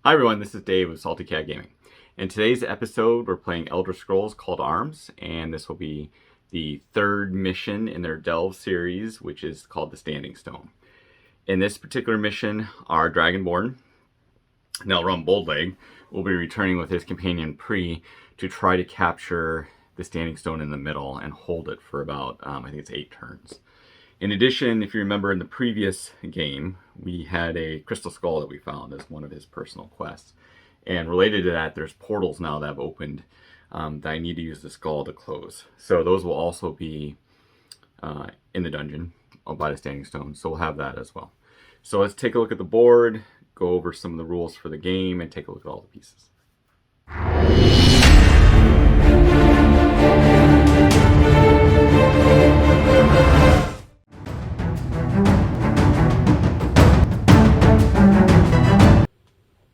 Hi everyone, this is Dave of Salty Cat Gaming. In today's episode, we're playing Elder Scrolls Call to Arms, and this will be the third mission in their Delve series, which is called the Standing Stone. In this particular mission, our Dragonborn, Nelrum Boldleg, will be returning with his companion Pri to try to capture the Standing Stone in the middle and hold it for about, I think it's 8 turns. In addition, if you remember in the previous game, we had a crystal skull that we found as one of his personal quests. And related to that, there's portals now that have opened that I need to use the skull to close. So those will also be in the dungeon by the Standing Stone. So we'll have that as well. So let's take a look at the board, go over some of the rules for the game, and take a look at all the pieces.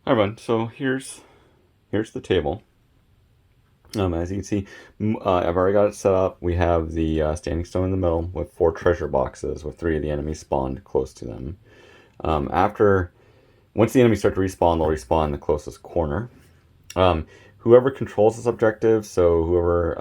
Hi everyone, so here's the table. As you can see, I've already got it set up. We have the Standing Stone in the middle with 4 treasure boxes with 3 of the enemies spawned close to them. Once the enemies start to respawn, they'll respawn in the closest corner. Whoever controls this objective, so whoever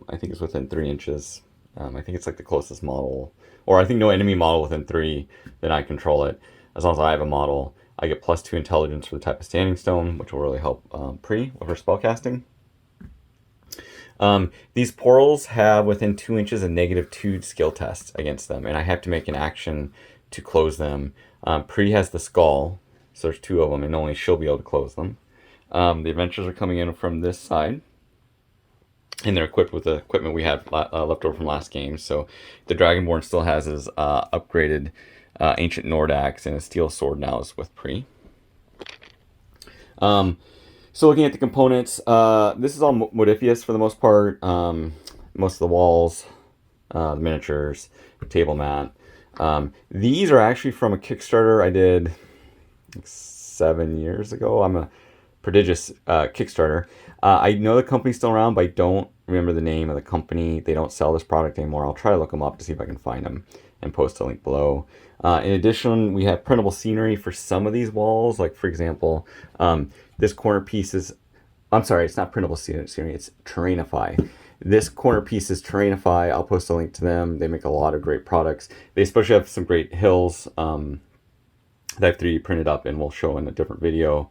I think is within 3 inches, I think it's like the closest model, or I think no enemy model within 3, then I control it. As long as I have a model, I get +2 intelligence for the type of Standing Stone, which will really help Pri with her spellcasting. These portals have within 2 inches a -2 skill test against them, and I have to make an action to close them. Pri has the skull, so there's 2 of them, and only she'll be able to close them. The adventurers are coming in from this side, and they're equipped with the equipment we had left over from last game. So the Dragonborn still has his upgraded Ancient Nord axe, and a steel sword now is with Pri. So looking at the components, this is all modifius for the most part. Most of the walls, the miniatures, table mat. These are actually from a Kickstarter I did 7 years ago. I'm a prodigious Kickstarter. I know the company's still around, but I don't remember the name of the company. They don't sell this product anymore. I'll try to look them up to see if I can find them and post a link below. In addition, we have printable scenery for some of these walls. Like, for example, this corner piece is... I'm sorry, it's not printable scenery, it's Terrainify. This corner piece is Terrainify. I'll post a link to them. They make a lot of great products. They especially have some great hills that I've 3D printed up and we'll show in a different video.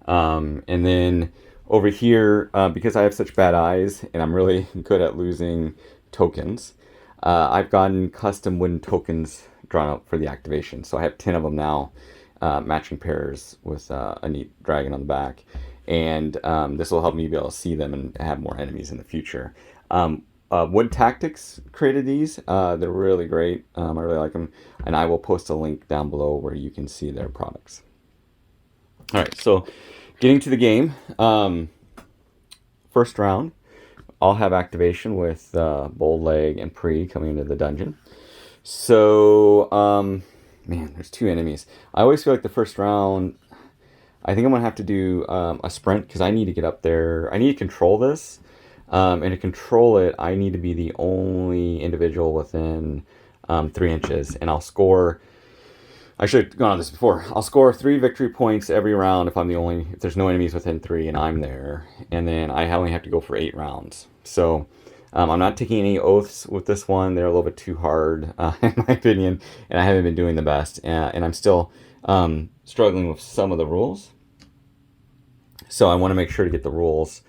And then over here, because I have such bad eyes and I'm really good at losing tokens, I've gotten custom wooden tokens drawn up for the activation. So I have 10 of them now, matching pairs with a neat dragon on the back. And this will help me be able to see them and have more enemies in the future. Wood Tactics created these. They're really great. I really like them. And I will post a link down below where you can see their products. All right, so getting to the game. First round, I'll have activation with Boldleg and Pri coming into the dungeon. So, man, there's 2 enemies. I always feel like the first round, I think I'm going to have to do a sprint because I need to get up there. I need to control this. And to control it, I need to be the only individual within 3 inches. And I'll score... I should have gone on this before. I'll score 3 victory points every round if there's no enemies within 3 and I'm there. And then I only have to go for 8 rounds. So I'm not taking any oaths with this one. They're a little bit too hard, in my opinion. And I haven't been doing the best. And I'm still struggling with some of the rules. So I want to make sure to get the rules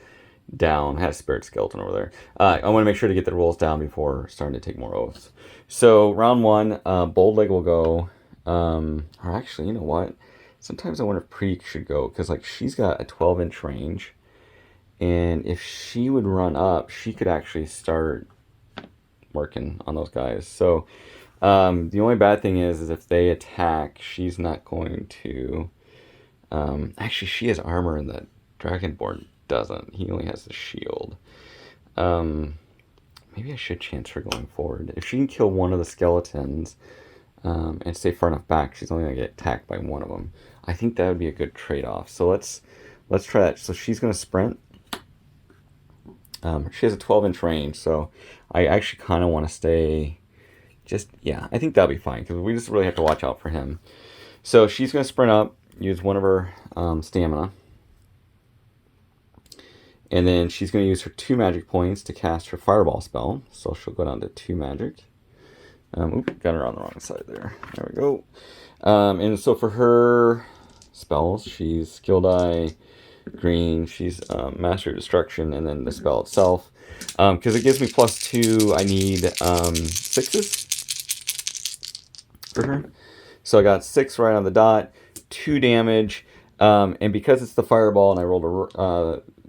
down. I had a spirit skeleton over there. I want to make sure to get the rules down before starting to take more oaths. So round 1, Boldleg will go... or actually, you know what? Sometimes I wonder if Pri should go, because like she's got a 12-inch range, and if she would run up, she could actually start working on those guys. So the only bad thing is if they attack, she's not going to... actually, she has armor, and the Dragonborn doesn't. He only has the shield. Maybe I should chance her going forward. If she can kill one of the skeletons... and stay far enough back, she's only going to get attacked by one of them. I think that would be a good trade-off. So let's try that. So she's going to sprint. She has a 12-inch range, so I actually kind of want to stay I think that'll be fine, because we just really have to watch out for him. So she's going to sprint up. use one of her stamina. And then she's going to use her 2 magic points to cast her fireball spell. So she'll go down to 2 magic. Got her on the wrong side there. There we go. And so for her spells, she's skill die green. She's Master of Destruction, and then the spell itself. Because it gives me +2, I need 6s for her. So I got 6 right on the dot, 2 damage. And because it's the fireball and I rolled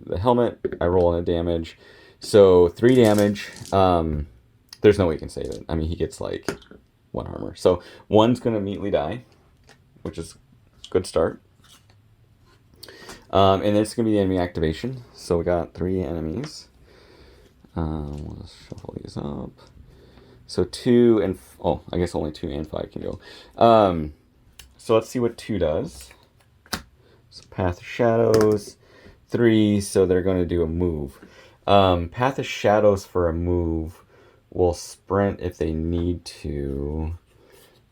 the helmet, I roll in a damage. So 3 damage. There's no way you can save it. I mean, he gets like 1 armor. So 1's going to immediately die, which is a good start. And then it's going to be the enemy activation. So we got 3 enemies. We'll just shuffle these up. So 2 and... Oh, I guess only 2 and 5 can go. So let's see what 2 does. So Path of Shadows. 3, so they're going to do a move. Path of Shadows for a move will sprint if they need to.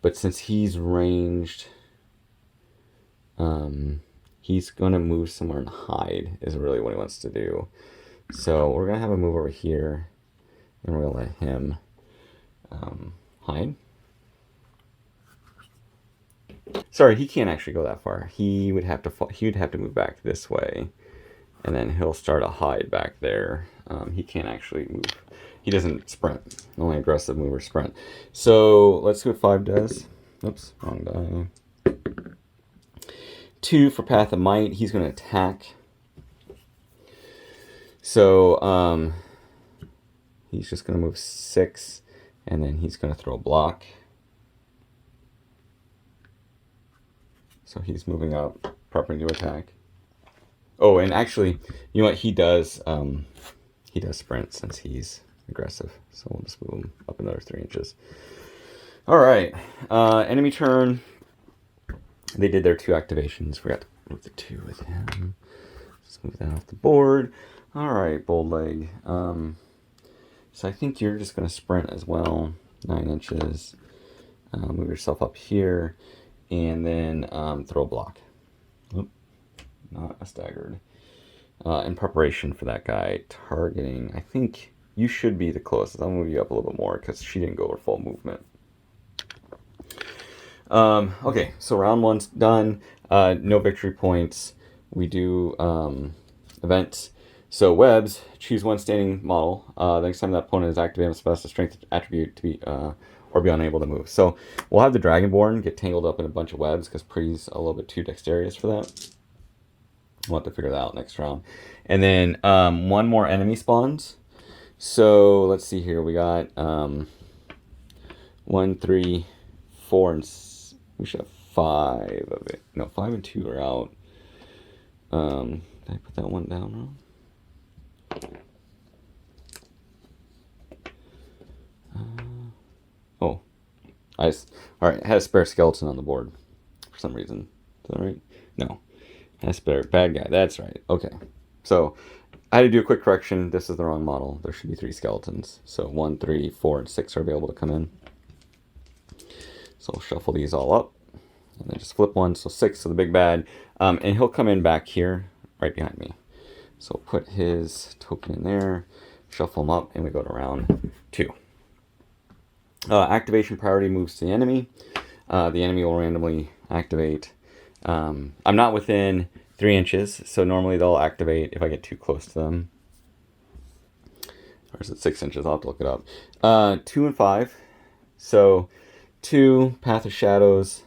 But since he's ranged... he's going to move somewhere and hide is really what he wants to do. So we're going to have a move over here. And we're going to let him hide. Sorry, he can't actually go that far. He would have to move back this way. And then he'll start a hide back there. He can't actually move. He doesn't sprint. Only aggressive mover sprint. So let's see what 5 does. Oops, wrong die. 2 for Path of Might. He's going to attack. So he's just going to move 6. And then he's going to throw a block. So he's moving up, prepping to attack. Oh, and actually, you know what? He does sprint since he's aggressive. So we'll just move him up another 3 inches. All right. Enemy turn. They did their 2 activations. Forgot to move the 2 with him. Just move that off the board. All right, Bold Leg. So I think you're just going to sprint as well. 9 inches. Move yourself up here. And then throw a block. Oop, not a staggered. In preparation for that guy targeting, I think you should be the closest. I'll move you up a little bit more because she didn't go her full movement. Okay, so round 1's done. No victory points. We do events. So webs, choose 1 standing model. The next time that opponent is activated, I'm supposed to strength attribute to be or be unable to move. So we'll have the Dragonborn get tangled up in a bunch of webs because Pree's a little bit too dexterous for that. We'll have to figure that out next round. And then 1 more enemy spawns. So let's see here. We got 1, 3, 4, and we should have 5 of it. No, 5 and 2 are out. Did I put that one down wrong? All right, I had a spare skeleton on the board for some reason. Is that right? No. I had a spare bad guy. That's right. Okay. So I had to do a quick correction. This is the wrong model. There should be 3 skeletons. So 1, 3, 4, and 6 are available to come in. So I'll shuffle these all up. And then just flip 1. So 6 to the big bad. And he'll come in back here, right behind me. So put his token in there. Shuffle him up, and we go to round 2. Activation priority moves to the enemy. The enemy will randomly activate. I'm not within 3 inches, so normally they'll activate if I get too close to them. Or is it 6 inches? I'll have to look it up. 2 and 5. So 2, Path of Shadows.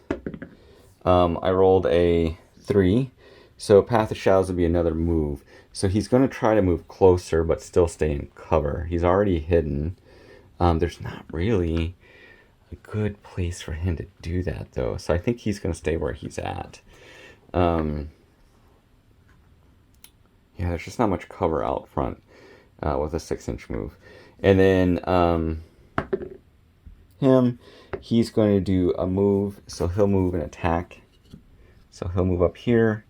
I rolled a 3. So Path of Shadows would be another move. So he's going to try to move closer, but still stay in cover. He's already hidden. There's not really a good place for him to do that, though. So I think he's going to stay where he's at. Yeah, there's just not much cover out front with a 6-inch move. And then he's going to do a move. So he'll move and attack. So he'll move up here.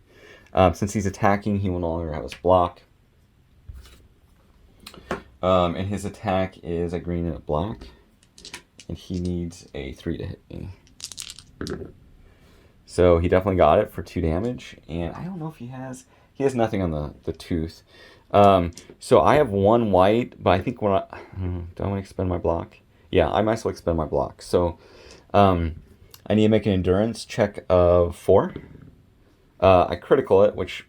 Since he's attacking, he will no longer have his block. And his attack is a green and a black. And he needs a 3 to hit me. So he definitely got it for 2 damage. And I don't know if he has nothing on the tooth. So I have 1 white, but I think when do I want to expend my block? Yeah, I might as well expend my block. So I need to make an endurance check of 4. I critical it, which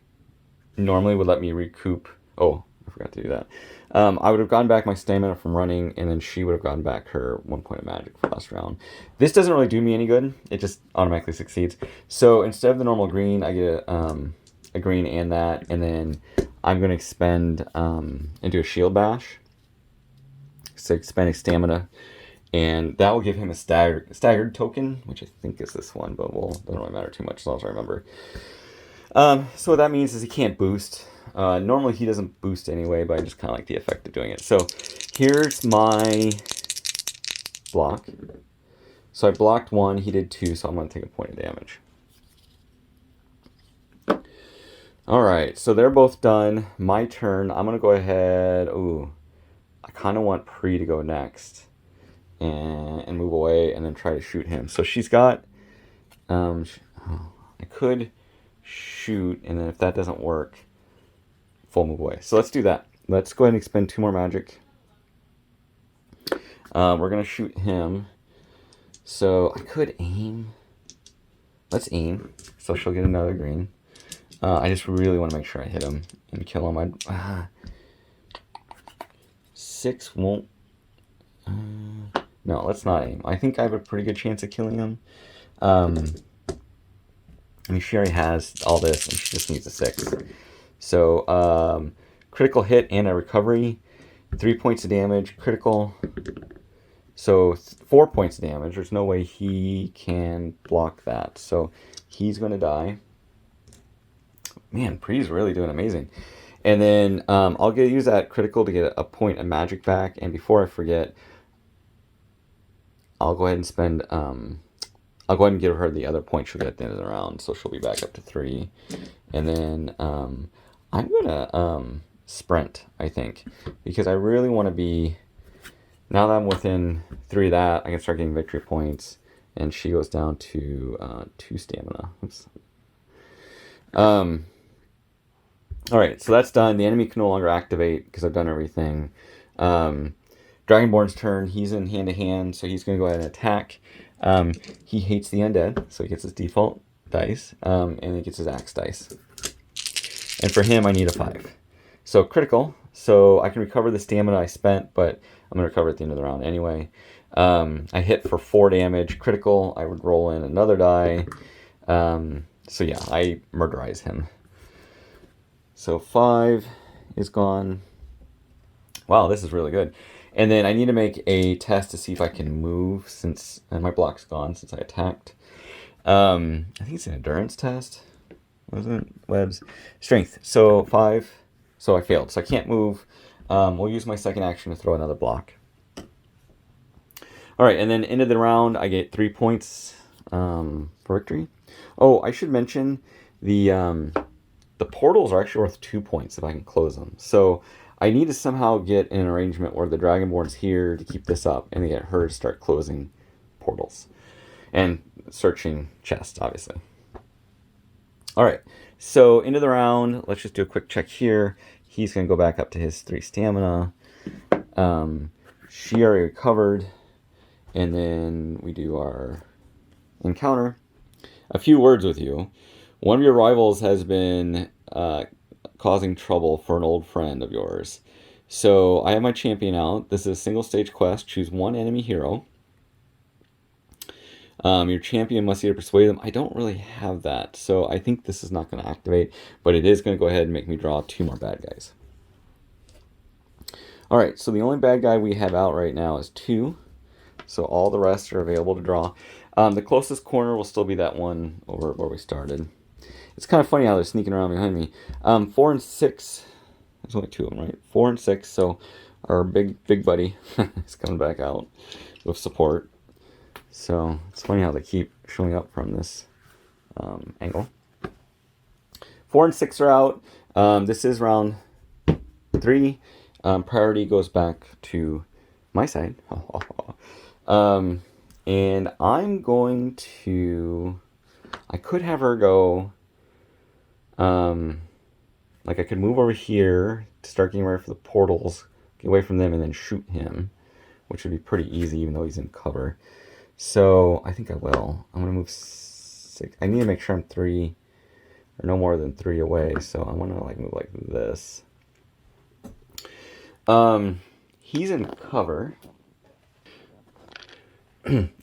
normally would let me recoup. Oh, I forgot to do that. I would have gotten back my stamina from running, and then she would have gotten back her 1 point of magic for last round. This doesn't really do me any good. It just automatically succeeds. So instead of the normal green, I get a green and that, and then I'm going to expend and do a shield bash. So expending stamina, and that will give him a staggered token, which I think is this one, but doesn't really matter too much as long as I remember. So what that means is he can't boost. Normally he doesn't boost anyway, but I just kind of like the effect of doing it. So here's my block. So I blocked 1, he did 2, so I'm going to take a point of damage. Alright, so they're both done. My turn. I'm going to go ahead. Ooh, I kind of want Pri to go next and move away and then try to shoot him. So she's got... I could shoot, and then if that doesn't work, full move away. So let's do that. Let's go ahead and expend 2 more magic. We're going to shoot him. So I could aim. Let's aim. So she'll get another green. I just really want to make sure I hit him and kill him. 6 won't... no, let's not aim. I think I have a pretty good chance of killing him. I mean, she already has all this, and she just needs a 6. So, critical hit and a recovery. 3 points of damage. Critical. So, 4 points of damage. There's no way he can block that. So, he's going to die. Man, Pri's really doing amazing. And then I'll use that critical to get a point of magic back. And before I forget, I'll go ahead and spend... I'll go ahead and give her the other point she'll get at the end of the round, so she'll be back up to 3. And then I'm going to sprint, I think, because I really want to be... Now that I'm within 3 of that, I can start getting victory points, and she goes down to 2 stamina. Oops. Alright, so that's done. The enemy can no longer activate because I've done everything. Dragonborn's turn. He's in hand-to-hand, so he's going to go ahead and attack. He hates the undead, so he gets his default dice, and he gets his axe dice. And for him, I need a 5. So critical, so I can recover the stamina I spent, but I'm going to recover at the end of the round anyway. I hit for 4 damage. Critical, I would roll in another die. So yeah, I murderize him. So 5 is gone. Wow, this is really good. And then I need to make a test to see if I can move since... And my block's gone since I attacked. I think it's an endurance test. Wasn't it? Webs. Strength. So 5. So I failed. So I can't move. We'll use my second action to throw another block. Alright, and then end of the round, I get 3 points for victory. Oh, I should mention the portals are actually worth 2 points if I can close them. So... I need to somehow get an arrangement where the Dragonborn's here to keep this up and to get her to start closing portals. And searching chests, obviously. Alright, so into the round, let's just do a quick check here. He's going to go back up to his 3 stamina. She already recovered. And then we do our encounter. A few words with you. One of your rivals has been... causing trouble for an old friend of yours. So I have my champion out. This is a single stage quest. Choose 1 enemy hero. Your champion must either persuade them. I don't really have that, so I think this is not going to activate, but it is going to go ahead and make me draw 2 more bad guys. Alright, so the only bad guy we have out right now is 2. So all the rest are available to draw. The closest corner will still be that one over where we started. It's kind of funny how they're sneaking around behind me. 4 and 6. There's only 2 of them, right? 4 and 6. So our big buddy is coming back out with support. So it's funny how they keep showing up from this angle. 4 and 6 are out. This is round 3. Priority goes back to my side. And I'm going to... I could have her go, like I could move over here to start getting ready for the portals, get away from them, and then shoot him, which would be pretty easy even though he's in cover. So I think I will. I'm going to move 6. I need to make sure I'm 3 or no more than 3 away. So I want to like move like this. He's in cover.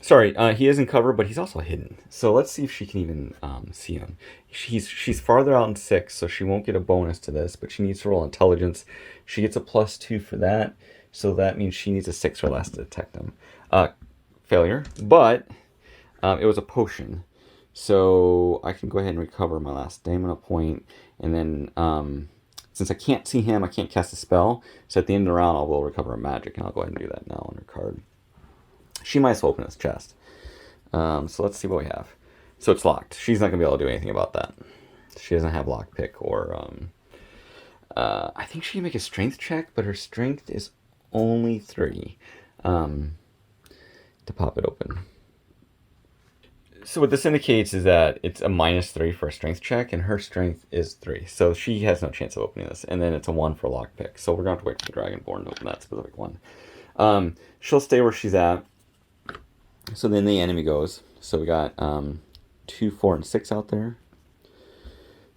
Sorry, he is in cover, but he's also hidden. So let's see if she can even see him. She's farther out in 6, so she won't get a bonus to this, but she needs to roll intelligence. She gets a +2 for that, so that means she needs a 6 or less to detect him. Failure, but it was a potion, so I can go ahead and recover my last stamina point, and then since I can't see him, I can't cast a spell, so at the end of the round I will recover a magic, and I'll go ahead and do that now on her card. She might as well open this chest. So let's see what we have. So it's locked. She's not going to be able to do anything about that. She doesn't have lockpick or... I think she can make a strength check, but her strength is only 3 to pop it open. So what this indicates is that it's a -3 for a strength check, and her strength is 3. So she has no chance of opening this. And then it's a 1 for lockpick. So we're going to have to wait for the Dragonborn to open that specific one. She'll stay where she's at. So then the enemy goes. So we got 2, 4, and 6 out there.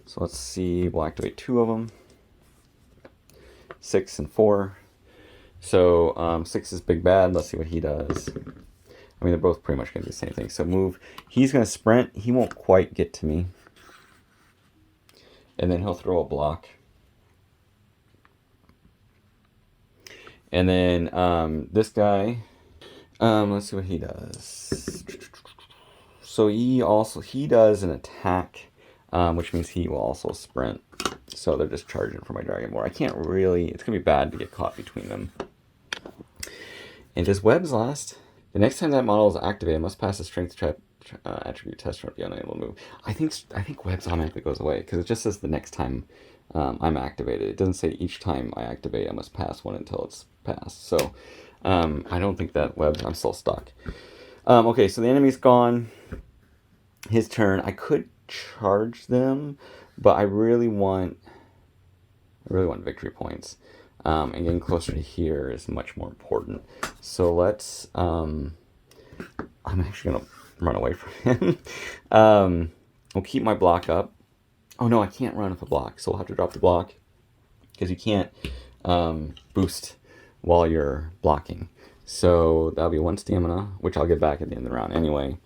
So let's see. We'll activate 2 of them. 6 and 4. So 6 is big bad. Let's see what he does. I mean, they're both pretty much going to do the same thing. So move. He's going to sprint. He won't quite get to me. And then he'll throw a block. And then this guy... let's see what he does. So he does an attack, which means he will also sprint. So they're just charging for my Dragonborn. I can't really... It's going to be bad to get caught between them. And does Webs last? The next time that model is activated, it must pass a strength attribute test or be unable to move. I think Webs automatically goes away, because it just says the next time I'm activated. It doesn't say each time I activate I must pass one until it's passed. So... I don't think that Webs... I'm still stuck. Okay, so the enemy's gone. His turn. I could charge them, but I really want victory points. And getting closer to here is much more important. So let's... I'm actually going to run away from him. I'll keep my block up. Oh no, I can't run with a block, so we'll have to drop the block. Because you can't boost while you're blocking. So that'll be 1 stamina, which I'll get back at the end of the round anyway.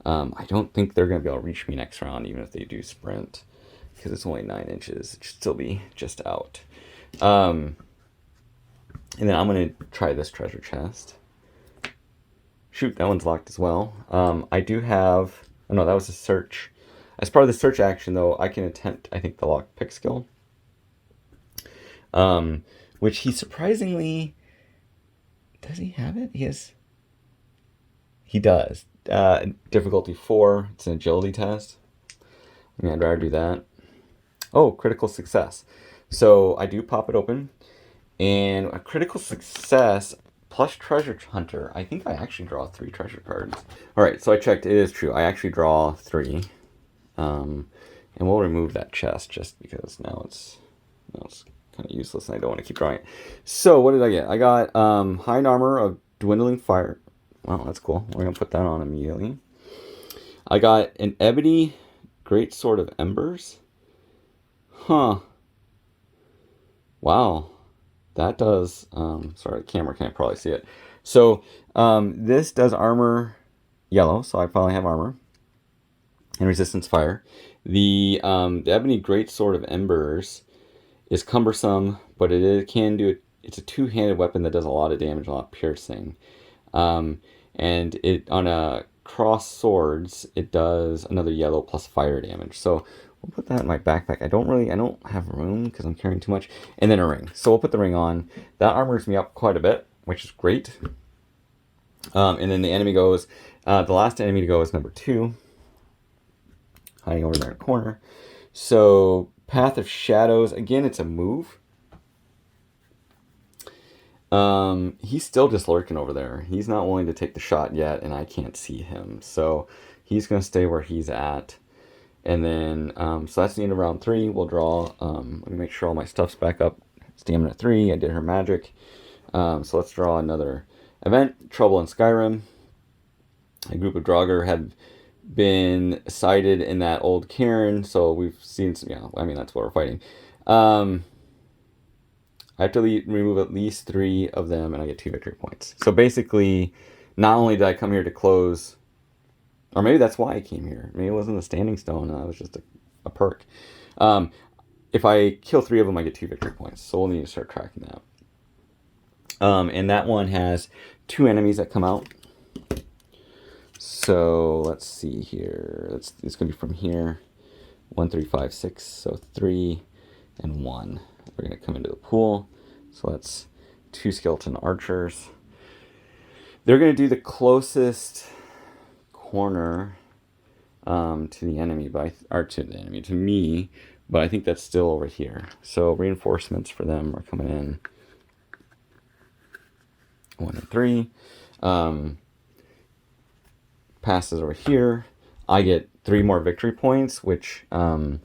I don't think they're going to be able to reach me next round, even if they do sprint, because it's only 9 inches. It should still be just out. And then I'm going to try this treasure chest. Shoot, that one's locked as well. I do have... Oh no, that was a search. As part of the search action, though, I can attempt, I think, the lockpick skill. Which he surprisingly... Does he have it? He does. Difficulty 4. It's an agility test. I mean, I'd rather do that. Oh, critical success. So I do pop it open. And a critical success plus treasure hunter. I think I actually draw 3 treasure cards. All right, so I checked. It is true. I actually draw 3. And we'll remove that chest just because now it's kind of useless and I don't want to keep drawing it. So what did I get? I got hide armor of dwindling fire. Wow, that's cool. We're going to put that on immediately. I got an ebony great sword of embers. Huh. Wow. That does... sorry, the camera can't probably see it. So this does armor yellow, so I finally have armor. And resistance fire. The ebony great sword of embers is cumbersome, but can do it. It's a 2-handed weapon that does a lot of damage, a lot of piercing. And it on a cross swords, it does another yellow plus fire damage. So we'll put that in my backpack. I don't have room because I'm carrying too much. And then a ring. So we'll put the ring on. That armors me up quite a bit, which is great. And then the enemy goes. The last enemy to go is number 2, hiding over there in the corner. So Path of Shadows, again, it's a move. He's still just lurking over there. He's not willing to take the shot yet, and I can't see him. So he's going to stay where he's at. And then, so that's the end of round 3. We'll draw, let me make sure all my stuff's back up. Stamina 3, I did her magic. So let's draw another event, Trouble in Skyrim. A group of Draugr had been sighted in that old cairn, so we've seen some, yeah, I mean, that's what we're fighting. I have to remove at least 3 of them, and I get 2 victory points. So basically, not only did I come here to close, or maybe that's why I came here. Maybe it wasn't a standing stone. It was just a perk. If I kill 3 of them, I get 2 victory points. So we'll need to start tracking that. And that one has 2 enemies that come out. So let's see here. It's going to be from here. 1, 3, 5, 6. So 3 and 1. We're going to come into the pool. So that's 2 skeleton archers. They're going to do the closest corner to the enemy, to me, but I think that's still over here. So reinforcements for them are coming in. 1 and 3. Passes over here. I get 3 more victory points, which I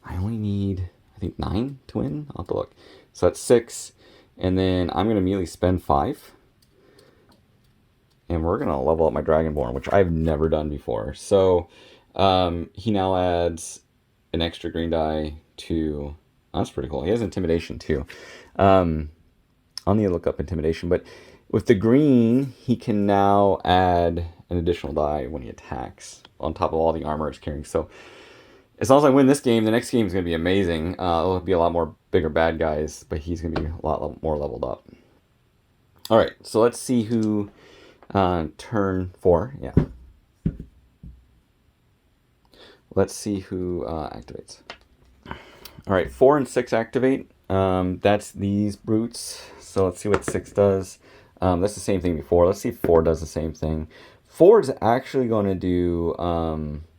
only need, I think, 9 to win. I'll have to look. So that's 6. And then I'm going to immediately spend 5. And we're going to level up my Dragonborn, which I've never done before. So he now adds an extra green die to... Oh, that's pretty cool. He has Intimidation, too. I'll need to look up Intimidation. But with the green, he can now add an additional die when he attacks on top of all the armor he's carrying. So as long as I win this game, the next game is going to be amazing. It'll be a lot more bigger bad guys, but he's going to be a lot more leveled up. All right, so let's see who turn 4. Yeah. Let's see who activates. All right, 4 and 6 activate. That's these brutes. So let's see what 6 does. That's the same thing before. Let's see if 4 does the same thing. 4 is actually going to do...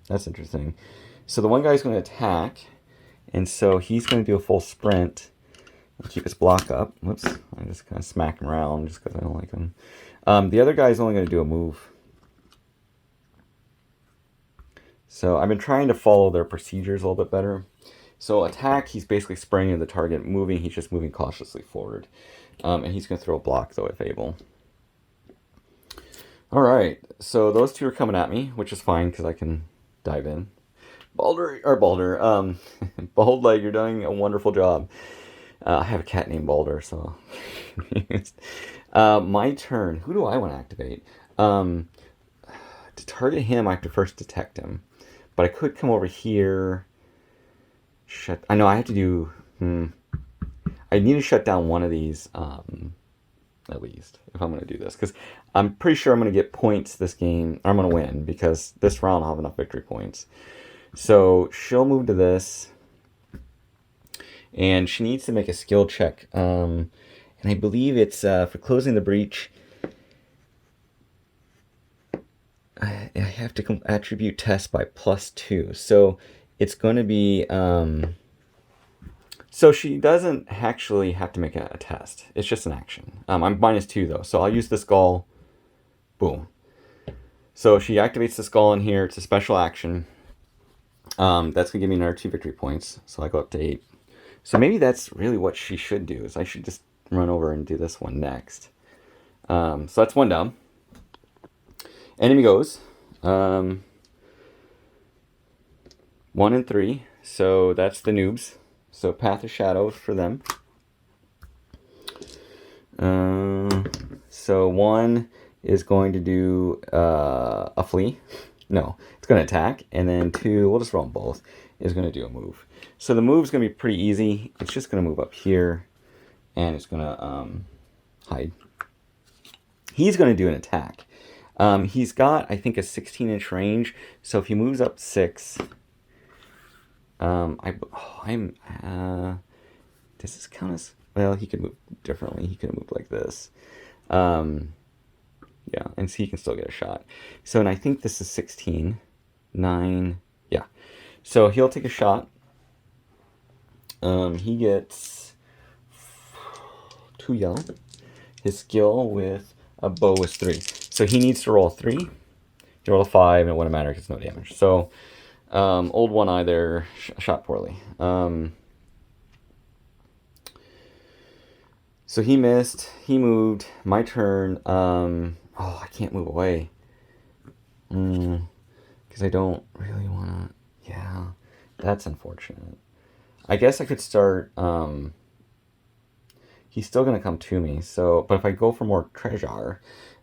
that's interesting. So the one guy's going to attack. And so he's going to do a full sprint. And keep his block up. Whoops. I just kind of smack him around just because I don't like him. The other guy's only going to do a move. So I've been trying to follow their procedures a little bit better. So attack, he's basically spraying at the target. Moving, he's just moving cautiously forward. And he's going to throw a block, though, if able. All right, so those 2 are coming at me, which is fine because I can dive in. Bold Leg, you're doing a wonderful job. I have a cat named Balder, so... my turn. Who do I want to activate? To target him, I have to first detect him. But I could come over here. I know I have to do... I need to shut down one of these, at least, if I'm going to do this. Because I'm pretty sure I'm going to get points this game. I'm going to win, because this round I'll have enough victory points. So she'll move to this. And she needs to make a skill check. And I believe it's for closing the breach. I have to attribute test by +2. So it's going to be... So she doesn't actually have to make a test. It's just an action. I'm -2, though. So I'll use the skull. Boom. So she activates the skull in here. It's a special action. That's going to give me another 2 victory points. So I go up to 8. So maybe that's really what she should do. Is I should just run over and do this one next. So that's 1 down. Enemy goes. 1 and 3. So that's the noobs. So Path of Shadows for them. So 1 is going to do a flee. No, it's going to attack. And then 2, we'll just roll them both, is going to do a move. So the move's going to be pretty easy. It's just going to move up here. And it's going to hide. He's going to do an attack. He's got, I think, a 16-inch range. So if he moves up 6... does this count as... Well, he could move differently. He could have moved like this. Yeah, and so he can still get a shot. So, and I think this is 16. 9. Yeah. So he'll take a shot. He gets 2 yellow. His skill with a bow is 3. So he needs to roll a 3. He rolled a 5, and it wouldn't matter because it's no damage. So Old one eye there shot poorly. So he missed. He moved. My turn. Oh, I can't move away. Because I don't really want to. Yeah, that's unfortunate. I guess I could start. He's still gonna come to me. So, but if I go for more treasure,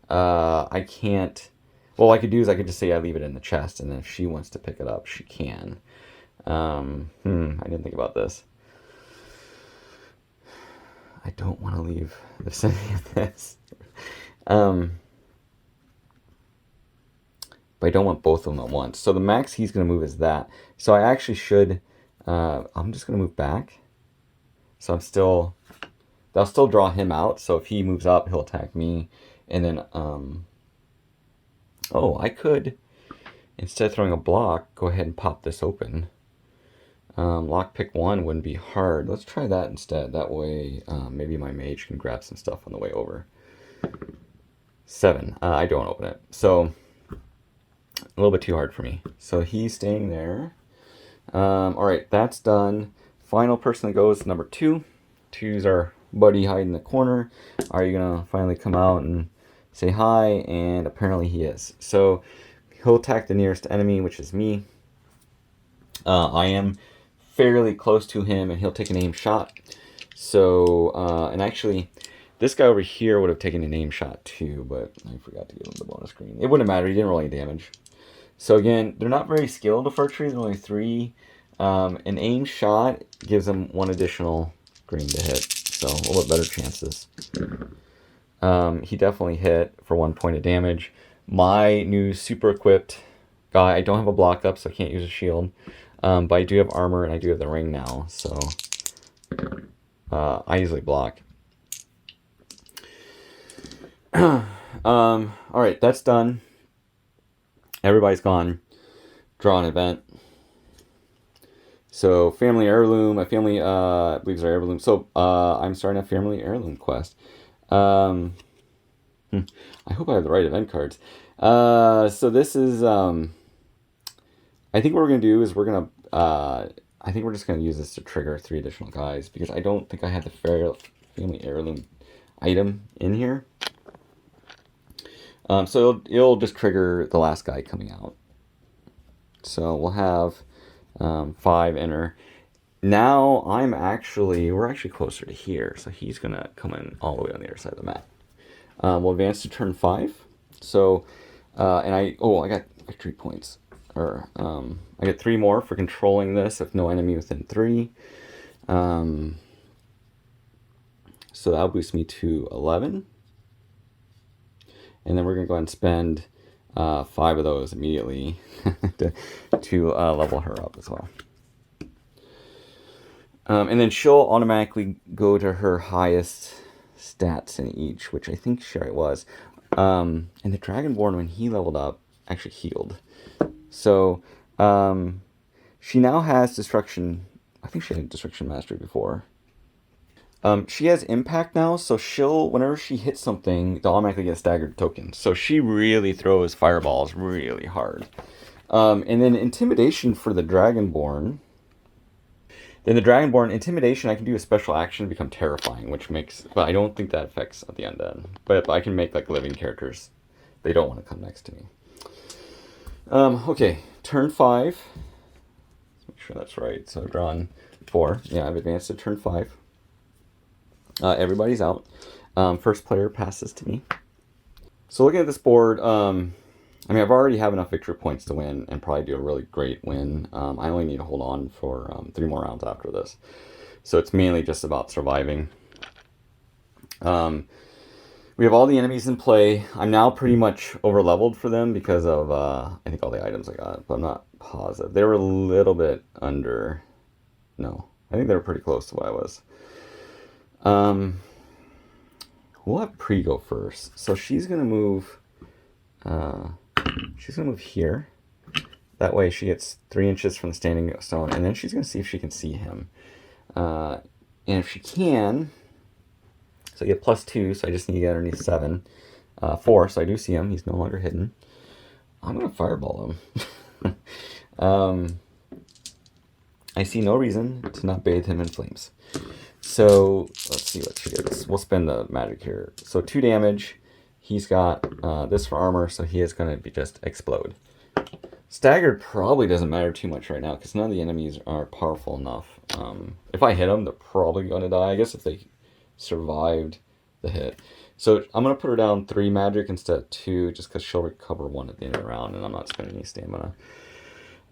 I can't. Well, what I could do is I could just say I leave it in the chest, and then if she wants to pick it up, she can. I didn't think about this. I don't want to leave the vicinity of this. But I don't want both of them at once. So the max he's going to move is that. So I actually should. I'm just going to move back. So they'll still draw him out. So if he moves up, he'll attack me. And then, oh, I could, instead of throwing a block, go ahead and pop this open. Lockpick 1 wouldn't be hard. Let's try that instead. That way, maybe my mage can grab some stuff on the way over. 7. I don't open it. So, a little bit too hard for me. So he's staying there. Alright, that's done. Final person that goes, number 2. 2's our buddy hiding in the corner. Are you going to finally come out and say hi? And apparently he is. So, he'll attack the nearest enemy, which is me. I am fairly close to him, and he'll take an aim shot. So, and actually, this guy over here would have taken an aim shot too, but I forgot to give him the bonus green. It wouldn't matter, he didn't roll any damage. So again, they're not very skilled with archery, they're only 3. An aim shot gives them 1 additional green to hit, so a little bit better chances. He definitely hit for 1 point of damage. My new super equipped guy, I don't have a block up, so I can't use a shield. But I do have armor and I do have the ring now, so I usually block. Alright, that's done. Everybody's gone. Draw an event. So, family heirloom. My family, I believe, is our heirloom. So, I'm starting a family heirloom quest. I hope I have the right event cards. So this is, I think what we're going to do is I think we're just going to use this to trigger 3 additional guys, because I don't think I had the family heirloom item in here. So it'll just trigger the last guy coming out. So we'll have 5 enter. Now we're actually closer to here, so he's going to come in all the way on the other side of the map. We'll advance to turn 5. So, and I got victory points. I get 3 more for controlling this if no enemy within 3. So that'll boost me to 11. And then we're going to go ahead and spend 5 of those immediately to level her up as well. And then she'll automatically go to her highest stats in each, which I think she already was. And the Dragonborn, when he leveled up, actually healed. So, she now has Destruction. I think she had Destruction Mastery before. She has Impact now, so whenever she hits something, they'll automatically get a staggered token. So she really throws fireballs really hard. And then Intimidation for the Dragonborn. Then the Dragonborn, Intimidation, I can do a special action to become terrifying, but I don't think that affects at the undead. But I can make like living characters. They don't want to come next to me. Okay, turn 5. Let's make sure that's right. So I've drawn 4. Yeah, I've advanced to turn 5. Everybody's out. First player passes to me. So looking at this board, I've already have enough victory points to win and probably do a really great win. I only need to hold on for 3 more rounds after this. So it's mainly just about surviving. We have all the enemies in play. I'm now pretty much over-leveled for them because of, I think, all the items I got, but I'm not positive. They were a little bit under... No, I think they were pretty close to what I was. We'll have Pre go first. So she's going to move... she's going to move here. That way she gets 3 inches from the standing stone, and then she's going to see if she can see him. And if she can... So I get +2, so I just need to get underneath 7. 4, so I do see him. He's no longer hidden. I'm going to fireball him. I see no reason to not bathe him in flames. So let's see what she gets. We'll spend the magic here. So 2 damage. He's got this for armor, so he is going to be just explode. Staggered probably doesn't matter too much right now because none of the enemies are powerful enough. If I hit them, they're probably going to die. I guess if they survived the hit. So I'm going to put her down 3 magic instead of 2 just because she'll recover 1 at the end of the round and I'm not spending any stamina.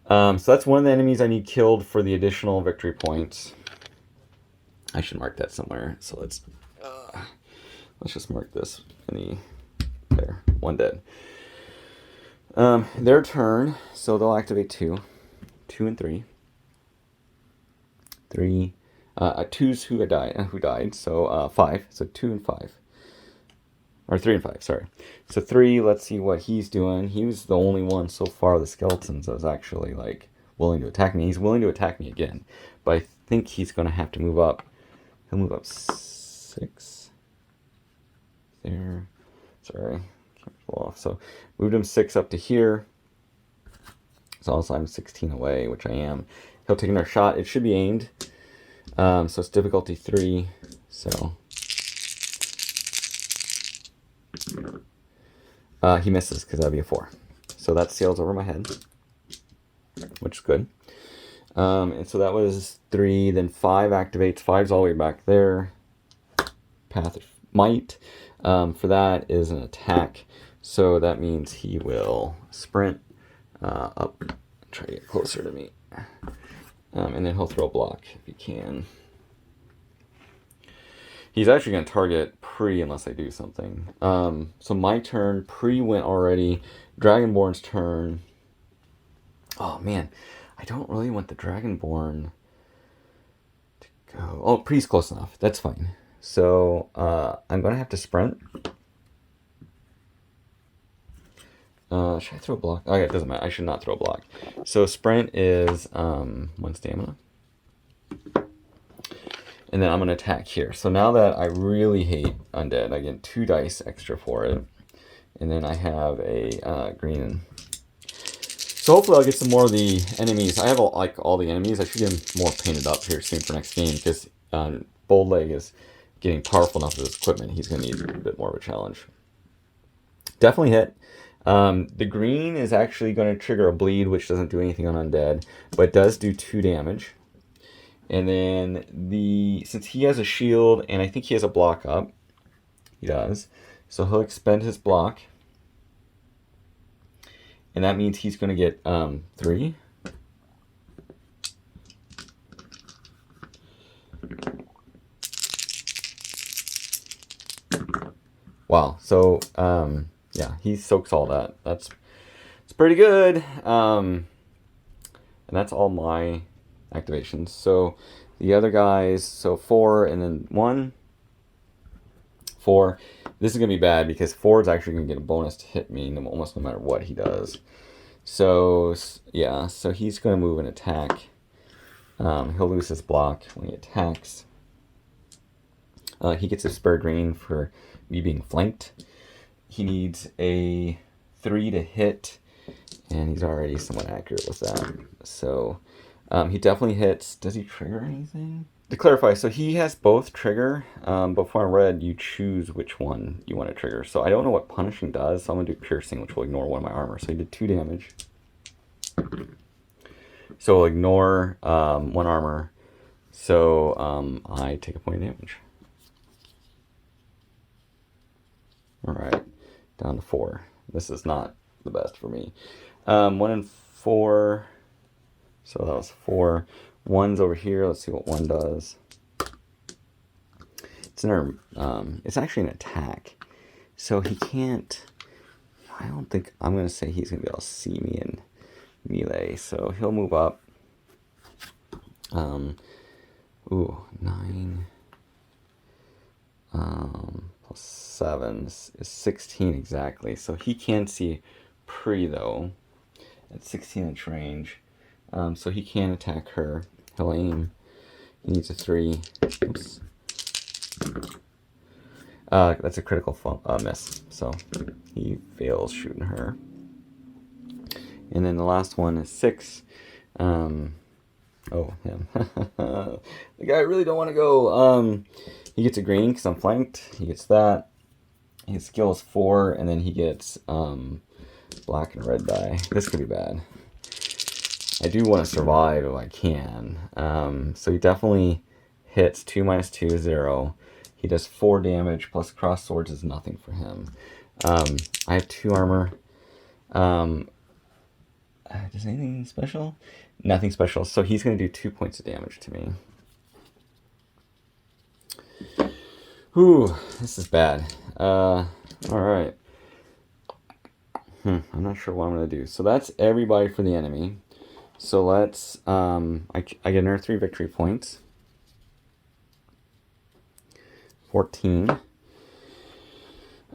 So that's one of the enemies I need killed for the additional victory points. I should mark that somewhere. So let's just mark this. There, 1 dead. Their turn, so they'll activate 2 and 3. 3, 2's who died, so 5, so 2 and 5. Or 3 and 5, sorry. So 3, let's see what he's doing. He was the only one so far of the skeletons that was actually, like, willing to attack me. He's willing to attack me again. But I think he's going to have to move up. He'll move up 6. There. Sorry. Off. So moved him 6 up to here. So also I'm 16 away, which I am. He'll take another shot. It should be aimed. So it's difficulty 3. So he misses because that'd be a 4. So that sails over my head, which is good. And so that was 3. Then 5 activates. 5's all the way back there. Path of Might. For that is an attack. So that means he will sprint up, try to get closer to me. And then he'll throw a block if he can. He's actually going to target Pre unless I do something. So my turn, Pre went already. Dragonborn's turn. Oh man, I don't really want the Dragonborn to go. Oh, Pre's close enough. That's fine. So I'm going to have to sprint. Should I throw a block? Okay, it doesn't matter. I should not throw a block. So sprint is 1 stamina. And then I'm going to attack here. So now that I really hate undead, I get 2 dice extra for it. And then I have a green. So hopefully I'll get some more of the enemies. I have all the enemies. I should get them more painted up here soon for next game because Bold Leg is getting powerful enough with his equipment. He's going to need a bit more of a challenge. Definitely hit. The green is actually going to trigger a bleed, which doesn't do anything on undead, but does do 2 damage. And then since he has a shield and I think he has a block up, he does. So he'll expend his block, and that means he's going to get 3. Wow. So yeah, he soaks all that. It's pretty good. And that's all my activations. So the other guys, so 4 and then 1. 4. This is going to be bad because 4 is actually going to get a bonus to hit me almost no matter what he does. So yeah, so he's going to move and attack. He'll lose his block when he attacks. He gets a spare green for me being flanked. He needs a 3 to hit, and he's already somewhat accurate with that. So he definitely hits. Does he trigger anything? To clarify, so he has both trigger, but for red, you choose which one you want to trigger. So I don't know what punishing does, so I'm going to do piercing, which will ignore 1 of my armor. So he did 2 damage. So we'll ignore 1 armor. So I take a point of damage. Alright, down to 4. This is not the best for me. 1 and 4. So that was 4. 1's over here. Let's see what 1 does. It's actually an attack. So he can't... I don't think... I'm going to say he's going to be able to see me in melee. So he'll move up. 9. Plus 7 is 16 exactly. So he can see Pre, though, at 16-inch range. So he can attack her. He'll aim. He needs a 3. Oops. That's a critical miss. So he fails shooting her. And then the last one is 6. Oh, him. The guy I really don't want to go. He gets a green because I'm flanked. He gets that. His skill is 4, and then he gets black and red die. This could be bad. I do want to survive if I can. So he definitely hits 2 minus 2 0. He does 4 damage, plus cross swords is nothing for him. I have 2 armor. Does anything special? Nothing special. So he's going to do 2 points of damage to me. Whew, this is bad. Alright. I'm not sure what I'm going to do. So that's everybody for the enemy. So let's, I get another 3 victory points. 14.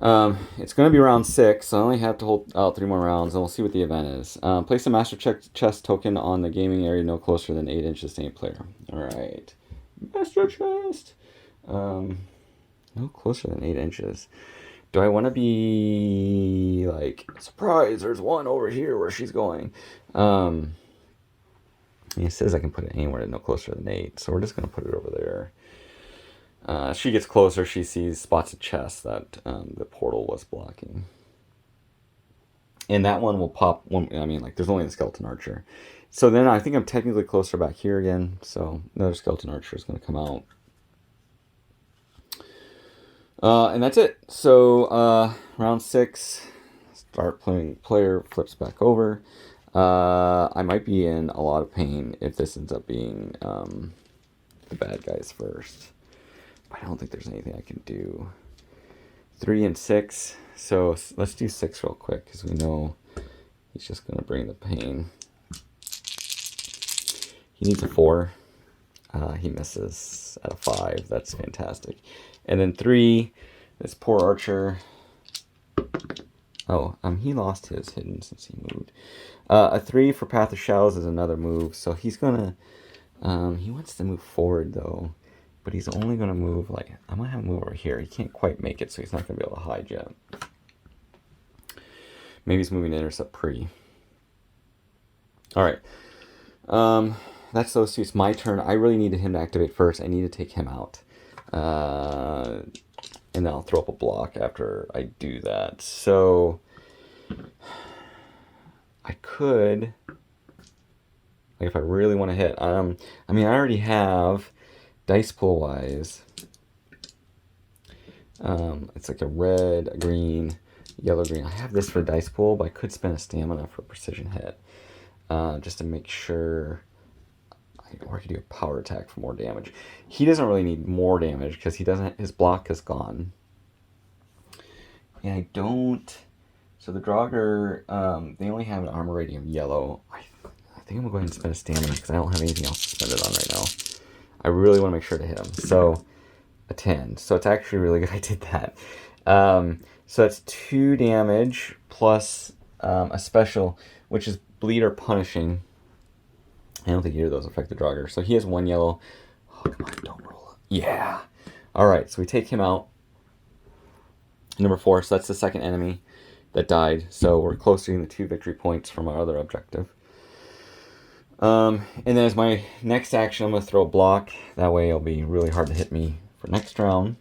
It's going to be round 6, so I only have to hold out 3 more rounds, and we'll see what the event is. Place a master chest token on the gaming area no closer than 8 inches to any player. Alright. Master chest! No closer than 8 inches. Do I want to be like, surprise, there's one over here where she's going? It says I can put it anywhere no closer than 8, so we're just going to put it over there. As she gets closer, she sees spots of chest that the portal was blocking. And that one will pop, there's only the skeleton archer. So then I think I'm technically closer back here again, so another skeleton archer is going to come out. And that's it. So round 6, start playing. Player flips back over. I might be in a lot of pain if this ends up being the bad guys first. I don't think there's anything I can do. 3 and 6. So let's do 6 real quick because we know he's just going to bring the pain. He needs a 4. He misses at a 5. That's fantastic. And then 3, this poor archer. Oh, he lost his hidden since he moved. A 3 for Path of Shadows is another move. So he's going to... he wants to move forward, though. But he's only going to move, like... I'm going to have him move over here. He can't quite make it, so he's not going to be able to hide yet. Maybe he's moving to intercept Pre. Alright. That's those two. It's my turn. I really needed him to activate first. I need to take him out. And then I'll throw up a block after I do that. So... I could... Like, if I really want to hit... I already have... Dice pool wise, it's like a red, a green, yellow, green. I have this for dice pool, but I could spend a stamina for precision hit, just to make sure. Or I could do a power attack for more damage. He doesn't really need more damage because he doesn't. His block is gone, and I don't. So the Draugr, they only have an armor rating of yellow. I think I'm going to go ahead and spend a stamina because I don't have anything else to spend it on right now. I really want to make sure to hit him. So, a 10. So it's actually really good I did that. So that's 2 damage plus a special, which is bleed or punishing. I don't think either of those affect the Draugr. So he has 1 yellow. Oh, come on, don't roll. Yeah. Alright, so we take him out. Number 4, so that's the second enemy that died. So we're close to getting the 2 victory points from our other objective. And then as my next action, I'm going to throw a block. That way it'll be really hard to hit me for next round.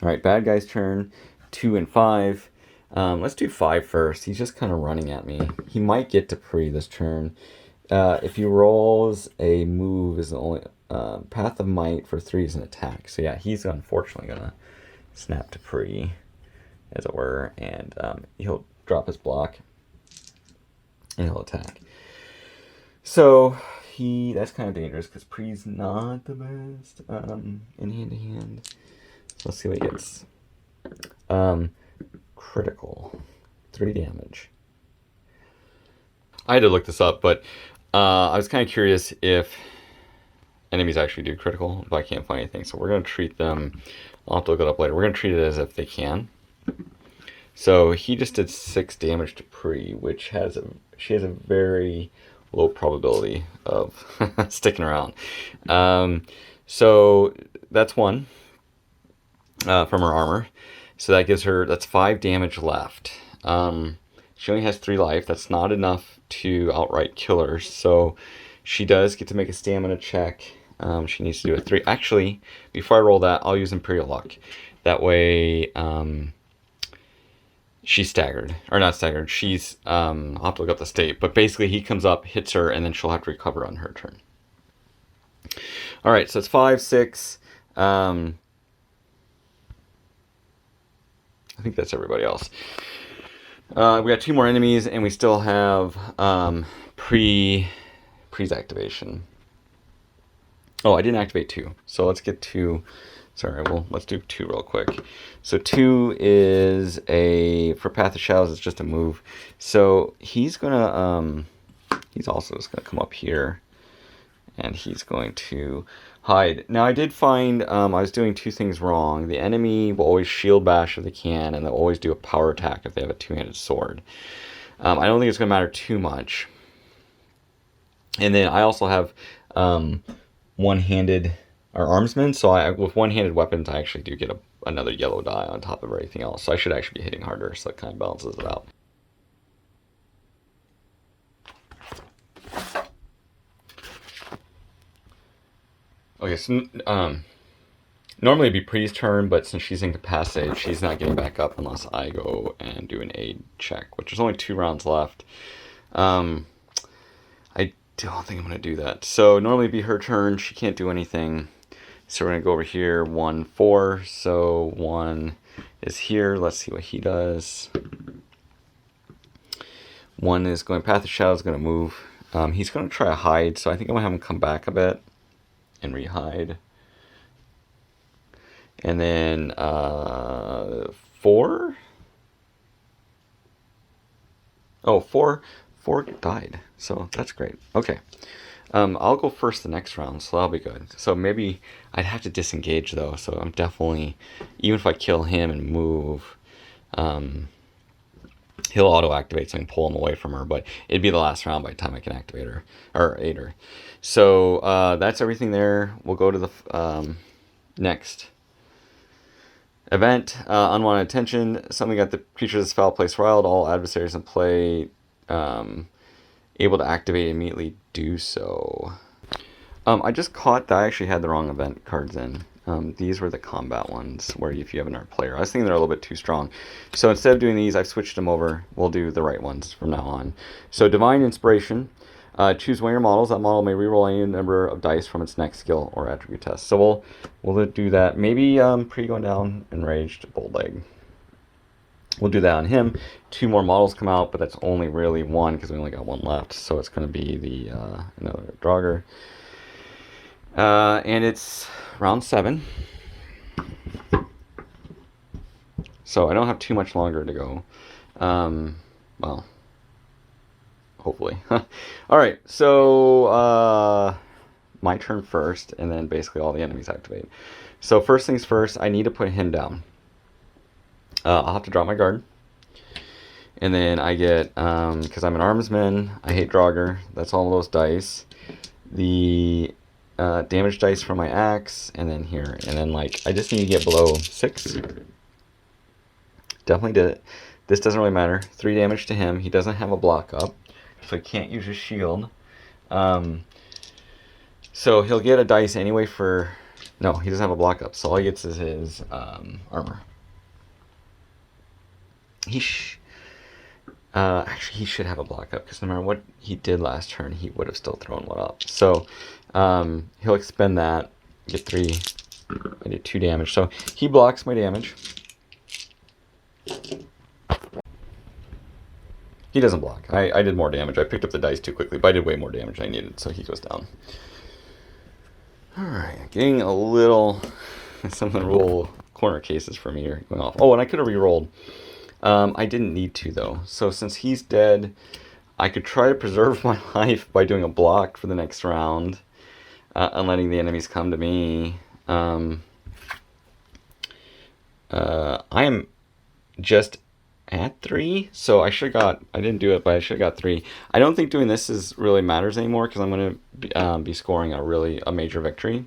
Alright, bad guy's turn. 2 and 5. Let's do 5 first. He's just kind of running at me. He might get to Pre this turn. If he rolls a move, is the only... Path of Might for 3 is an attack. So yeah, he's unfortunately going to snap to Pre, as it were. And he'll drop his block. And he'll attack. So, that's kind of dangerous because Pre's not the best in hand-to-hand. So let's see what he gets. Critical. 3 damage. I had to look this up, but I was kind of curious if enemies actually do critical, but I can't find anything. So we're going to treat them, I'll have to look it up later, we're going to treat it as if they can. So he just did 6 damage to Pre, which she has a very... low probability of sticking around. So that's 1 from her armor. So that gives her, that's 5 damage left. She only has 3 life. That's not enough to outright kill her. So she does get to make a stamina check. She needs to do a 3. Actually, before I roll that, I'll use Imperial Luck. That way, she's staggered. Or not staggered. She's, I'll have to look up the state. But basically, he comes up, hits her, and then she'll have to recover on her turn. Alright, so it's 5, 6. I think that's everybody else. We got 2 more enemies, and we still have Pre's activation. Oh, I didn't activate 2. So let's get 2. Sorry, well, let's do 2 real quick. So 2 is for Path of Shadows, it's just a move. So he's gonna, he's also just gonna come up here, and he's going to hide. Now, I did find I was doing 2 things wrong. The enemy will always shield bash if they can, and they'll always do a power attack if they have a 2-handed sword. I don't think it's going to matter too much. And then I also have one-handed or armsmen, so with one-handed weapons, I actually do get another yellow die on top of everything else. So I should actually be hitting harder, so it kind of balances it out. Okay, so normally it'd be Pre's turn, but since she's incapacitated, she's not getting back up unless I go and do an aid check, which is only 2 rounds left. I don't think I'm going to do that. So normally it'd be her turn. She can't do anything. So we're going to go over here, 1, 4. So 1 is here. Let's see what he does. 1 is going Path of Shadow, is going to move. He's going to try to hide, so I think I'm going to have him come back a bit and re-hide. And then 4? Oh, 4 died, so that's great. Okay. I'll go first the next round, so that'll be good. So maybe I'd have to disengage, though, so I'm definitely, even if I kill him and move, he'll auto-activate, so I can pull him away from her, but it'd be the last round by the time I can activate her, or aid her. So that's everything there. We'll go to the next event. Unwanted attention. Something got the creature's foul place riled. All adversaries in play able to activate immediately do so. I just caught that I actually had the wrong event cards in. These were the combat ones, where if you have another player. I was thinking they're a little bit too strong. So instead of doing these, I've switched them over. We'll do the right ones from now on. So Divine Inspiration. Choose one of your models. That model may reroll any number of dice from its next skill or attribute test. So we'll do that. Maybe Pre going down, Enraged, Bold Leg. We'll do that on him. 2 more models come out, but that's only really 1 because we only got 1 left. So it's going to be the another Draugr. And it's round 7. So I don't have too much longer to go. Well, hopefully. Alright, so my turn first, and then basically all the enemies activate. So first things first, I need to put him down. I'll have to drop my guard. And then I get, because I'm an armsman, I hate Draugr. That's all of those dice. The damage dice from my axe, and then here. And then, like, I just need to get below 6. Definitely did it. This doesn't really matter. 3 damage to him. He doesn't have a block up, so he can't use his shield. So he'll get a dice anyway for... No, he doesn't have a block up, so all he gets is his armor. Actually, he should have a block up, because no matter what he did last turn, he would have still thrown one up. So he'll expend that, get 3, I did 2 damage. So he blocks my damage. He doesn't block. I did more damage. I picked up the dice too quickly, but I did way more damage than I needed, so he goes down. Alright, getting a little... Some of the rule corner cases for me are going off. Oh, and I could have re-rolled. I didn't need to, though. So since he's dead, I could try to preserve my life by doing a block for the next round and letting the enemies come to me. I am just at 3, so I should have got... I didn't do it, but I should have got 3. I don't think doing this really matters anymore, because I'm going to be scoring a major victory.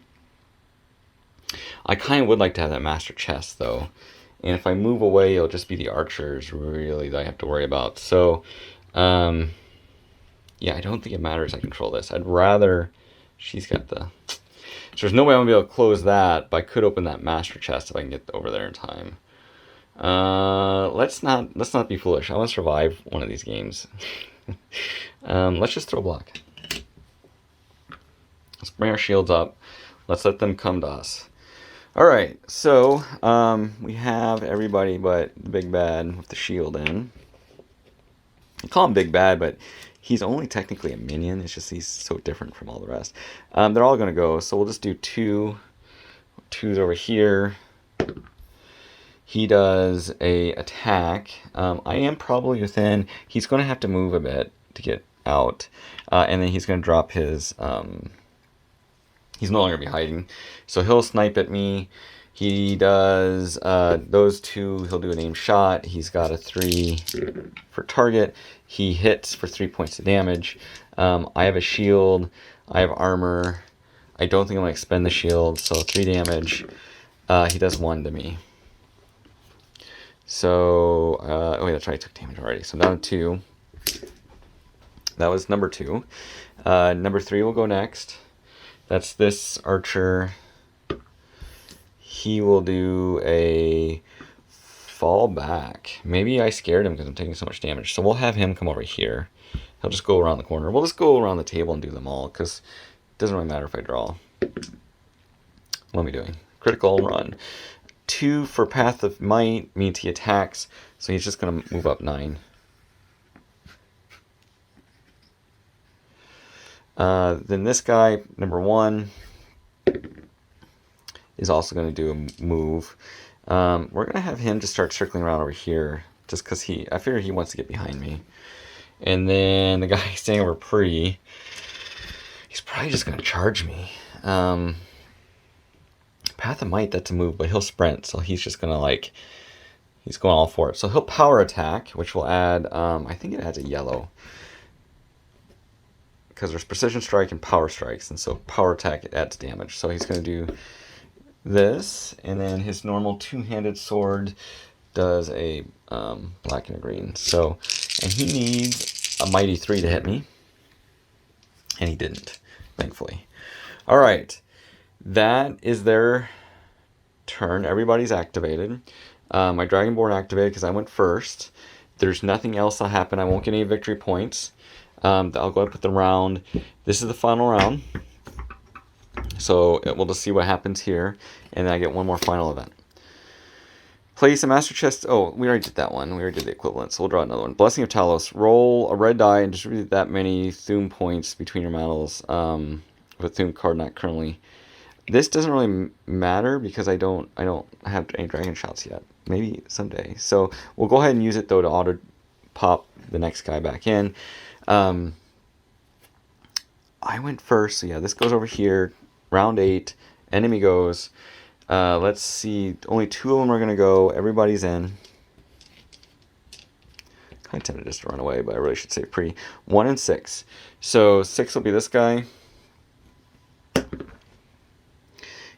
I kind of would like to have that master chest, though. And if I move away, it'll just be the archers really that I have to worry about. So, yeah, I don't think it matters I control this. I'd rather... She's got the... So there's no way I'm going to be able to close that, but I could open that master chest if I can get over there in time. Let's not be foolish. I want to survive one of these games. Let's just throw block. Let's bring our shields up. Let's let them come to us. Alright, so we have everybody but the big bad with the shield in. I call him Big Bad, but he's only technically a minion. It's just he's so different from all the rest. They're all going to go, so we'll just do two. Two's over here. He does a attack. I am probably within... He's going to have to move a bit to get out. And then he's going to drop his... he's no longer going to be hiding. So he'll snipe at me. He does those two. He'll do an aim shot. He's got a 3 for target. He hits for 3 points of damage. I have a shield. I have armor. I don't think I'm going to expend the shield. So 3 damage. He does 1 to me. So, oh wait, that's right. I took damage already. So down to 2. That was number 2. Number 3 will go next. That's this archer. He will do a fall back. Maybe I scared him because I'm taking so much damage. So we'll have him come over here. He'll just go around the corner. We'll just go around the table and do them all because it doesn't really matter if I draw. What am I doing? Critical run. 2 for Path of Might means he attacks. So he's just going to move up 9. Then this guy, number 1, is also going to do a move. We're going to have him just start circling around over here, just because I figure he wants to get behind me. And then the guy staying over Pre, he's probably just going to charge me. Path of Might, that's a move, but he'll sprint, so he's just going to he's going all for it. So he'll power attack, which will add, I think it adds a yellow. Because there's precision strike and power strikes, and so power attack, it adds damage. So he's going to do this, and then his normal 2-handed sword does a black and a green. So, and he needs a mighty 3 to hit me, and he didn't, thankfully. All right, that is their turn. Everybody's activated. My Dragonborn activated because I went first. There's nothing else that'll happen. I won't get any victory points. I'll go ahead and put them around. This is the final round. So we'll just see what happens here. And then I get one more final event. Place a master chest. Oh, we already did that one. We already did the equivalent. So we'll draw another one. Blessing of Talos. Roll a red die and distribute that many Thume points between your medals. With Thume card not currently. This doesn't really matter because I don't have any dragon shots yet. Maybe someday. So we'll go ahead and use it though to auto pop the next guy back in. I went first, so yeah, this goes over here. Round 8, enemy goes. Let's see, only 2 of them are going to go. Everybody's in. Kind of tempted just to run away, but I really should say Pre. 1 and 6. So 6 will be this guy.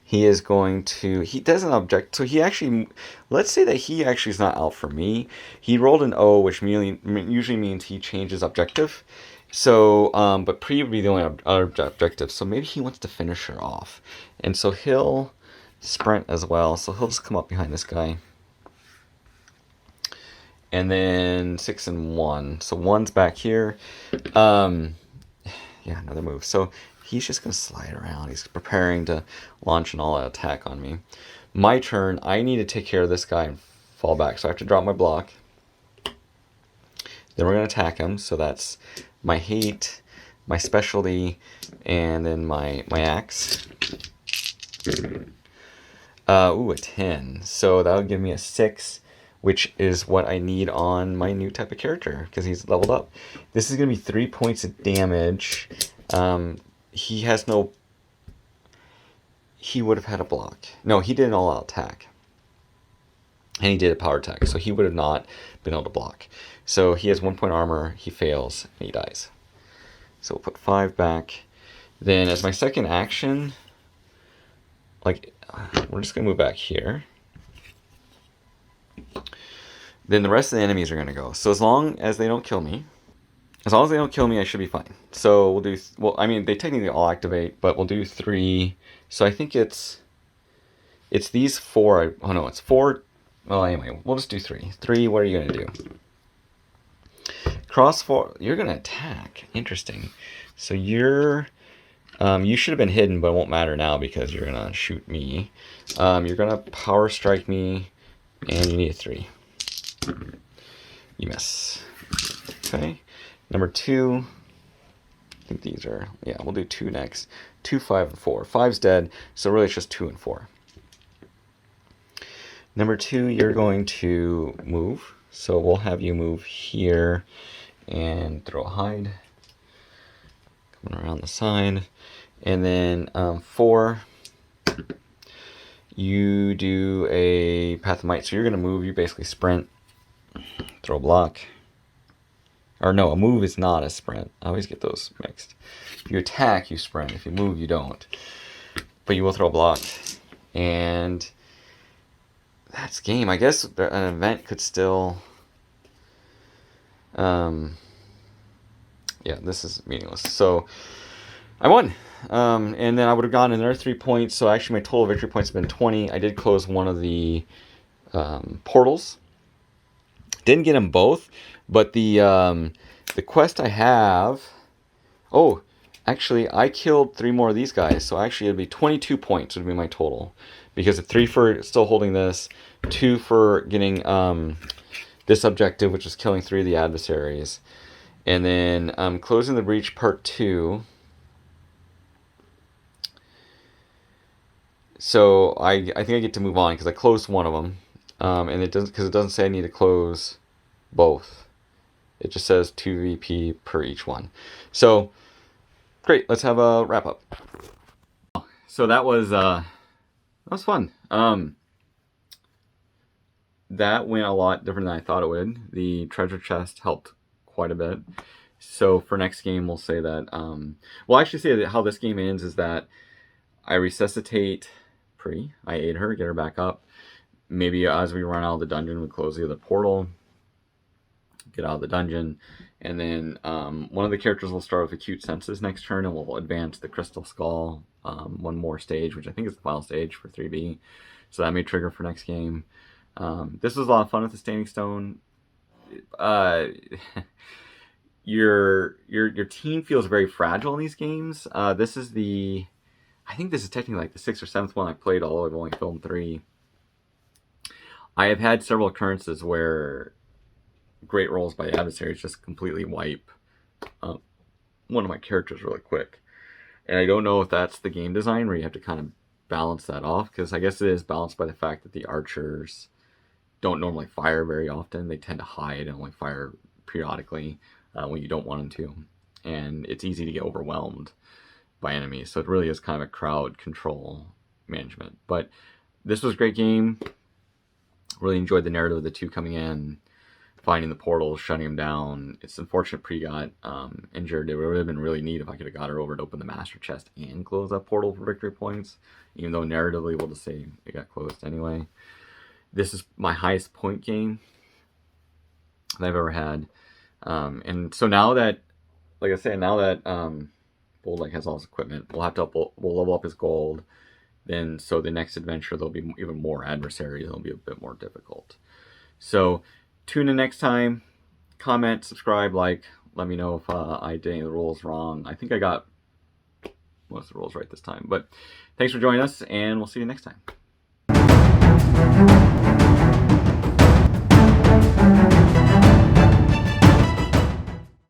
He is going to... He doesn't object. So he actually... Let's say that he actually is not out for me. He rolled an O, which usually means he changes objective. So, but Pre would be the only other objective. So maybe he wants to finish her off. And so he'll sprint as well. So he'll just come up behind this guy. And then 6 and 1. So 1's back here. Yeah, another move. So... He's just going to slide around. He's preparing to launch an all-out attack on me. My turn. I need to take care of this guy and fall back. So I have to drop my block. Then we're going to attack him. So that's my hate, my specialty, and then my axe. Ooh, a 10. So that'll give me a 6, which is what I need on my new type of character because he's leveled up. This is going to be 3 points of damage. He has no... He would have had a block. No, he did an all-out attack. And he did a power attack, so he would have not been able to block. So he has 1 point armor, he fails, and he dies. So we'll put 5 back. Then as my second action, we're just going to move back here. then the rest of the enemies are going to go. So as long as they don't kill me, I should be fine. So we'll do, well, I mean, they technically all activate, but we'll do 3. So I think it's these 4. Oh no, it's 4. Well, anyway, we'll just do 3. 3, what are you going to do? Cross 4, you're going to attack. Interesting. So you should have been hidden, but it won't matter now because you're going to shoot me. You're going to power strike me, and you need a 3. You miss. Okay. Number 2. I think these are, yeah, we'll do 2 next. 2, 5, and 4. 5's dead, so really it's just 2 and 4. Number 2, you're going to move. So we'll have you move here and throw a hide. Coming around the side. And then 4, you do a Path of Might. So you're going to move, you basically sprint. Throw a block. Or no, a move is not a sprint. I always get those mixed. If you attack, you sprint. If you move, you don't. But you will throw a block. And that's game. I guess an event could still... yeah, this is meaningless. So I won. And then I would have gotten another 3 points. So actually my total victory points have been 20. I did close one of the portals. Didn't get them both, but the quest I have... Oh, actually, I killed 3 more of these guys, so actually it'd be 22 points would be my total. Because of 3 for still holding this, 2 for getting this objective, which is killing 3 of the adversaries. And then closing the breach part 2. So I think I get to move on because I closed one of them. And it doesn't say I need to close both. It just says 2 VP per each one. So great, let's have a wrap up. So that was fun. That went a lot different than I thought it would. The treasure chest helped quite a bit. So for next game, we'll say that well, actually say that how this game ends is that I resuscitate Pri. I aid her, get her back up. Maybe as we run out of the dungeon, we close the other portal, get out of the dungeon, and then one of the characters will start with acute senses next turn, and we'll advance the Crystal Skull one more stage, which I think is the final stage for 3B. So that may trigger for next game. This was a lot of fun with the Standing Stone. Your team feels very fragile in these games. This is I think this is technically like the 6th or 7th one I played, although I've only filmed 3. I have had several occurrences where great rolls by adversaries just completely wipe one of my characters really quick. And I don't know if that's the game design where you have to kind of balance that off, because I guess it is balanced by the fact that the archers don't normally fire very often. They tend to hide and only fire periodically when you don't want them to. And it's easy to get overwhelmed by enemies. So it really is kind of a crowd control management. But this was a great game. Really enjoyed the narrative of the 2 coming in, finding the portals, shutting them down. It's unfortunate Pri got injured. It would have been really neat if I could have got her over to open the master chest and close that portal for victory points, even though narratively we'll just say it got closed anyway. This is my highest point game that I've ever had. And so now that, like I said, now that Bold has all his equipment, we'll level up his gold. Then, so the next adventure, there'll be even more adversaries. It'll be a bit more difficult. So, tune in next time. Comment, subscribe, like. Let me know if I did any of the rules wrong. I think I got most of the rules right this time. But thanks for joining us, and we'll see you next time.